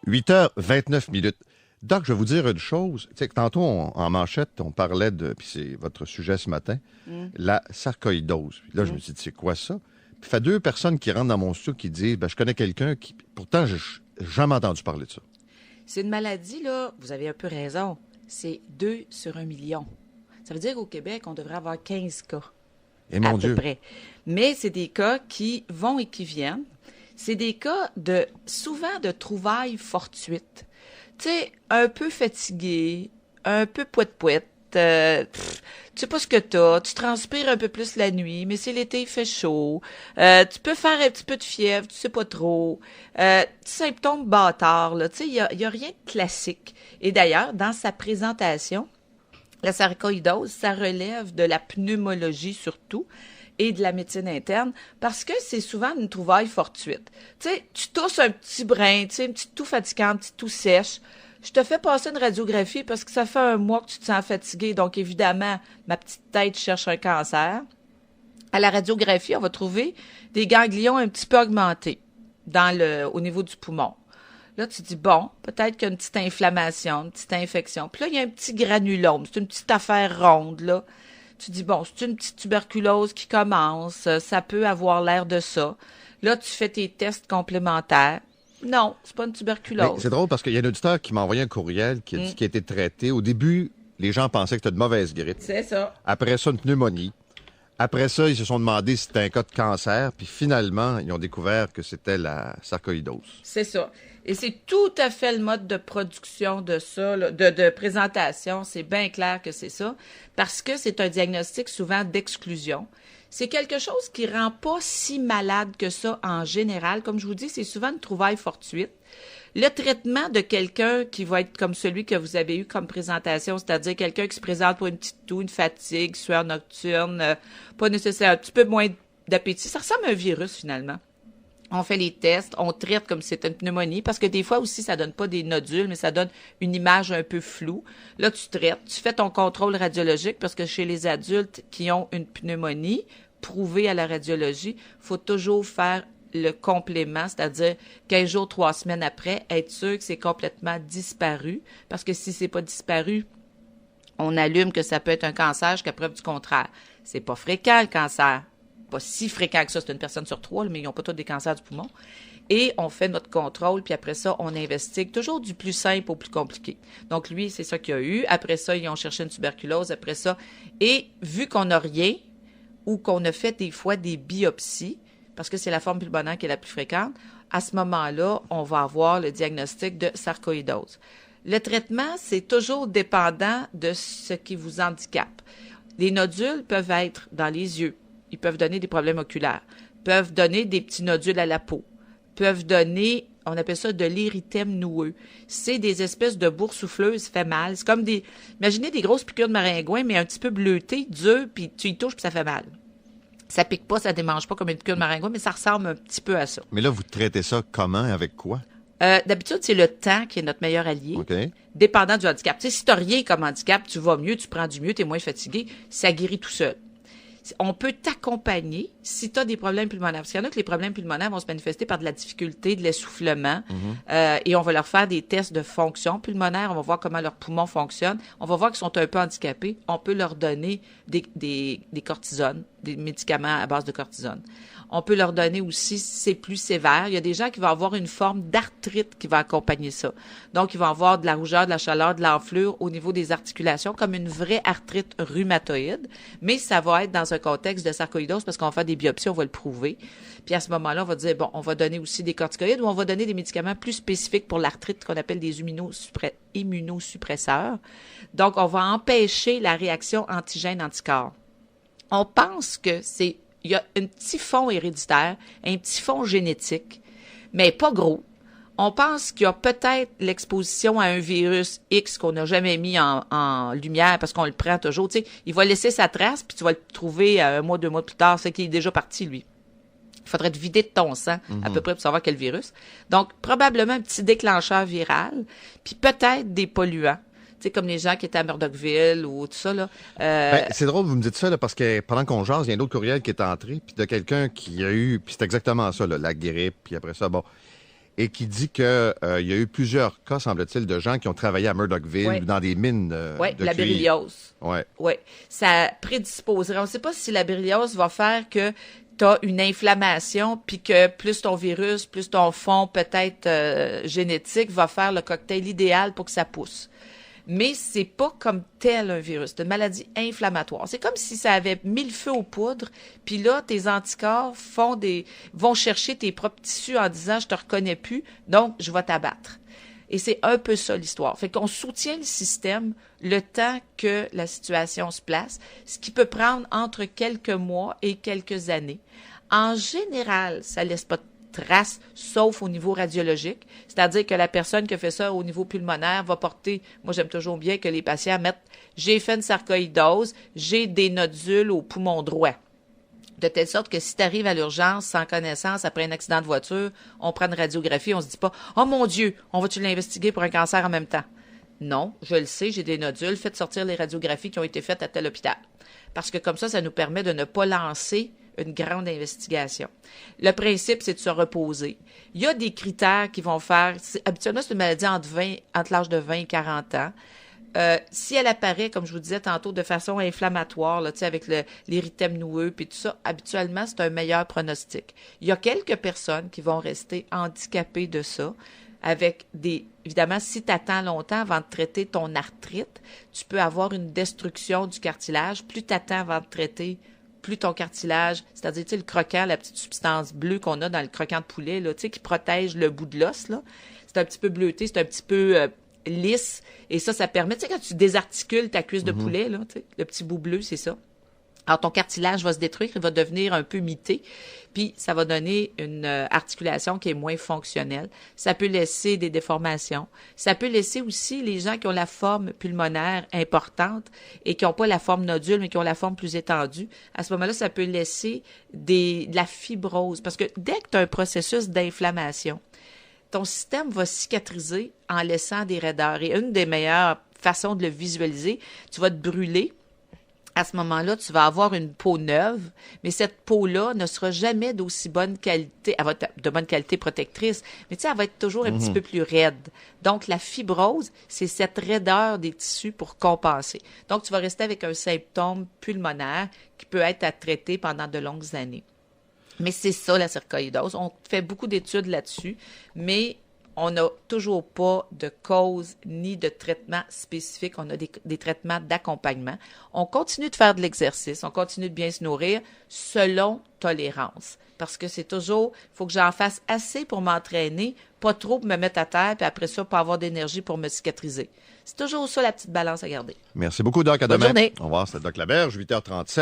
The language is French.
8h29. Doc, je vais vous dire une chose. Tu sais, que tantôt, en manchette, on parlait de, puis c'est votre sujet ce matin, la sarcoïdose. Puis là, je me suis dit, c'est quoi ça? Puis il y a deux personnes qui rentrent dans mon studio qui disent, je connais quelqu'un qui... Pourtant, je n'ai jamais entendu parler de ça. C'est une maladie, là, vous avez un peu raison. C'est 2 sur 1 million. Ça veut dire qu'au Québec, on devrait avoir 15 cas. Et mon Dieu. À peu près. Mais c'est des cas qui vont et qui viennent. C'est des cas souvent de trouvailles fortuites. Tu sais, un peu fatigué, un peu poète-poète, tu sais pas ce que t'as, tu transpires un peu plus la nuit, mais c'est l'été, il fait chaud, tu peux faire un petit peu de fièvre, tu sais pas trop, symptômes bâtards, là, tu sais, il y a rien de classique. Et d'ailleurs, dans sa présentation, la sarcoïdose, ça relève de la pneumologie surtout, et de la médecine interne, parce que c'est souvent une trouvaille fortuite. Tu sais, tu tousses un petit brin, tu sais, une petite toux fatigante, une petite toux sèche. Je te fais passer une radiographie parce que ça fait un mois que tu te sens fatigué, donc évidemment, ma petite tête cherche un cancer. À la radiographie, on va trouver des ganglions un petit peu augmentés au niveau du poumon. Là, tu dis, bon, peut-être qu'il y a une petite inflammation, une petite infection. Puis là, il y a un petit granulome, c'est une petite affaire ronde, là. Tu dis, bon, c'est une petite tuberculose qui commence, ça peut avoir l'air de ça. Là, tu fais tes tests complémentaires. Non, c'est pas une tuberculose. Mais c'est drôle parce qu'il y a un auditeur qui m'a envoyé un courriel qui a dit qu'il a été traité. Au début, les gens pensaient que c'était de mauvaise grippe. C'est ça. Après ça, une pneumonie. Après ça, ils se sont demandé si c'était un cas de cancer. Puis finalement, ils ont découvert que c'était la sarcoïdose. C'est ça. Et c'est tout à fait le mode de production de ça, là, de présentation. C'est bien clair que c'est ça. Parce que c'est un diagnostic souvent d'exclusion. C'est quelque chose qui rend pas si malade que ça en général. Comme je vous dis, c'est souvent une trouvaille fortuite. Le traitement de quelqu'un qui va être comme celui que vous avez eu comme présentation, c'est-à-dire quelqu'un qui se présente pour une petite toux, une fatigue, sueur nocturne, pas nécessaire, un petit peu moins d'appétit, ça ressemble à un virus finalement. On fait les tests, on traite comme si c'était une pneumonie, parce que des fois aussi, ça donne pas des nodules, mais ça donne une image un peu floue. Là, tu traites, tu fais ton contrôle radiologique, parce que chez les adultes qui ont une pneumonie, prouvée à la radiologie, faut toujours faire le complément, c'est-à-dire 15 jours, 3 semaines après, être sûr que c'est complètement disparu, parce que si c'est pas disparu, on allume que ça peut être un cancer jusqu'à preuve du contraire. C'est pas fréquent, le cancer. Pas si fréquent que ça, c'est une personne sur 3, mais ils n'ont pas tous des cancers du poumon. Et on fait notre contrôle, puis après ça, on investigue toujours du plus simple au plus compliqué. Donc lui, c'est ça qu'il y a eu. Après ça, ils ont cherché une tuberculose. Après ça, et vu qu'on n'a rien, ou qu'on a fait des fois des biopsies, parce que c'est la forme pulmonaire qui est la plus fréquente, à ce moment-là, on va avoir le diagnostic de sarcoïdose. Le traitement, c'est toujours dépendant de ce qui vous handicape. Les nodules peuvent être dans les yeux. Ils peuvent donner des problèmes oculaires, peuvent donner des petits nodules à la peau, peuvent donner, on appelle ça de l'érythème noueux. C'est des espèces de boursoufleuses, ça fait mal. C'est comme imaginez des grosses piqûres de maringouin, mais un petit peu bleutées, dures, puis tu y touches, puis ça fait mal. Ça pique pas, ça démange pas comme une piqûre de maringouin, mais ça ressemble un petit peu à ça. Mais là, vous traitez ça comment et avec quoi? D'habitude, c'est le temps qui est notre meilleur allié, OK. dépendant du handicap. Tu sais, si t'as rien comme handicap, tu vas mieux, tu prends du mieux, t'es moins fatigué, ça guérit tout seul. On peut t'accompagner si tu as des problèmes pulmonaires. Parce qu'il y en a que les problèmes pulmonaires vont se manifester par de la difficulté, de l'essoufflement. Et on va leur faire des tests de fonction pulmonaire. On va voir comment leurs poumons fonctionnent. On va voir qu'ils sont un peu handicapés. On peut leur donner des cortisones, des médicaments à base de cortisone. On peut leur donner aussi, si c'est plus sévère, il y a des gens qui vont avoir une forme d'arthrite qui va accompagner ça. Donc, ils vont avoir de la rougeur, de la chaleur, de l'enflure au niveau des articulations, comme une vraie arthrite rhumatoïde. Mais ça va être dans un contexte de sarcoïdose parce qu'on va faire des biopsies, on va le prouver. Puis à ce moment-là, on va dire, bon, on va donner aussi des corticoïdes ou on va donner des médicaments plus spécifiques pour l'arthrite qu'on appelle des immunosuppresseurs. Donc, on va empêcher la réaction antigène-anticorps. On pense que il y a un petit fond héréditaire, un petit fond génétique, mais pas gros. On pense qu'il y a peut-être l'exposition à un virus X qu'on n'a jamais mis en lumière parce qu'on le prend toujours. Tu sais, il va laisser sa trace, puis tu vas le trouver un mois, 2 mois plus tard, c'est qu'il est déjà parti, lui. Il faudrait te vider de ton sang, à peu près, pour savoir quel virus. Donc, probablement un petit déclencheur viral, puis peut-être des polluants. Tu sais, comme les gens qui étaient à Murdochville ou tout ça, là. C'est drôle, vous me dites ça, là, parce que pendant qu'on jase, il y a un autre courriel qui est entré, puis de quelqu'un qui a eu, puis c'est exactement ça, là, la grippe, puis après ça, bon. et qui dit qu'il y a eu plusieurs cas, semble-t-il, de gens qui ont travaillé à Murdochville ou dans des mines de la cuivre. berlyoze. Oui. Ça prédisposerait. On ne sait pas si la berlyoze va faire que tu as une inflammation, puis que plus ton virus, plus ton fond peut-être génétique va faire le cocktail idéal pour que ça pousse. Mais c'est pas comme tel un virus, c'est une maladie inflammatoire. C'est comme si ça avait mis le feu aux poudres, puis là, tes anticorps vont chercher tes propres tissus en disant « je te reconnais plus, donc je vais t'abattre ». Et c'est un peu ça l'histoire. Fait qu'on soutient le système le temps que la situation se place, ce qui peut prendre entre quelques mois et quelques années. En général, ça laisse pas de traces, sauf au niveau radiologique. C'est-à-dire que la personne qui a fait ça au niveau pulmonaire va porter, moi j'aime toujours bien que les patients mettent « j'ai fait une sarcoïdose, j'ai des nodules au poumon droit ». De telle sorte que si tu arrives à l'urgence sans connaissance après un accident de voiture, on prend une radiographie, on se dit pas « oh mon Dieu, on va-tu l'investiguer pour un cancer en même temps ?» Non, je le sais, j'ai des nodules, faites sortir les radiographies qui ont été faites à tel hôpital. Parce que comme ça nous permet de ne pas lancer une grande investigation. Le principe, c'est de se reposer. Il y a des critères qui vont faire... Habituellement, c'est une maladie entre l'âge de 20 et 40 ans. Si elle apparaît, comme je vous disais tantôt, de façon inflammatoire, là, avec l'érythème noueux puis tout ça, habituellement, c'est un meilleur pronostic. Il y a quelques personnes qui vont rester handicapées de ça, avec évidemment, si tu attends longtemps avant de traiter ton arthrite, tu peux avoir une destruction du cartilage. Plus tu attends avant de traiter, plus ton cartilage, c'est-à-dire le croquant, la petite substance bleue qu'on a dans le croquant de poulet, là, qui protège le bout de l'os, là, c'est un petit peu bleuté, c'est un petit peu lisse, et ça permet, quand tu désarticules ta cuisse de poulet, là, le petit bout bleu, c'est ça. Alors, ton cartilage va se détruire, il va devenir un peu mité, puis ça va donner une articulation qui est moins fonctionnelle. Ça peut laisser des déformations. Ça peut laisser aussi les gens qui ont la forme pulmonaire importante et qui n'ont pas la forme nodule, mais qui ont la forme plus étendue. À ce moment-là, ça peut laisser de la fibrose. Parce que dès que tu as un processus d'inflammation, ton système va cicatriser en laissant des raideurs. Et une des meilleures façons de le visualiser, tu vas te brûler. À ce moment-là, tu vas avoir une peau neuve, mais cette peau-là ne sera jamais d'aussi bonne qualité. Elle va être de bonne qualité protectrice, mais elle va être toujours un petit peu plus raide. Donc, la fibrose, c'est cette raideur des tissus pour compenser. Donc, tu vas rester avec un symptôme pulmonaire qui peut être à traiter pendant de longues années. Mais c'est ça, la sarcoïdose. On fait beaucoup d'études là-dessus, mais on n'a toujours pas de cause ni de traitement spécifique. On a des traitements d'accompagnement. On continue de faire de l'exercice, on continue de bien se nourrir selon tolérance. Parce que c'est toujours, il faut que j'en fasse assez pour m'entraîner, pas trop pour me mettre à terre, puis après ça, pas avoir d'énergie pour me cicatriser. C'est toujours ça, la petite balance à garder. Merci beaucoup, Doc. À Bonne demain. journée. Au revoir, c'est Doc Laberge, 8h37.